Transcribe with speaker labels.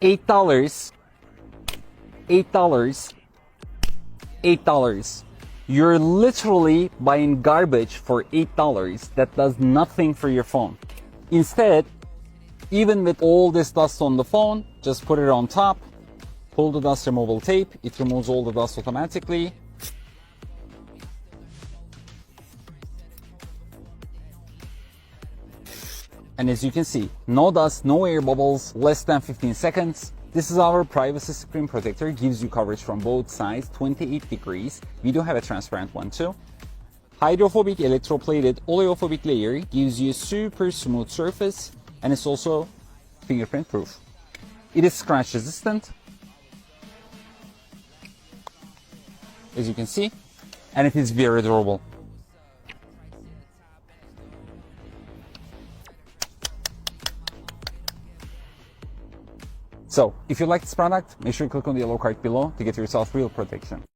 Speaker 1: $8, $8, $8. You're literally buying garbage for $8 that does nothing for your phone. Instead, even with all this dust on the phone, just put it on top, pull the dust removal tape, it removes all the dust automatically. And as you can see, no dust, no air bubbles, less than 15 seconds. This is our privacy screen protector, gives you coverage from both sides, 28 degrees. We do have a transparent one too. Hydrophobic electroplated oleophobic layer gives you a super smooth surface, and it's also fingerprint proof. It is scratch resistant, as you can see, and it is very durable. So, if you like this product, make sure you click on the yellow card below to get yourself real protection.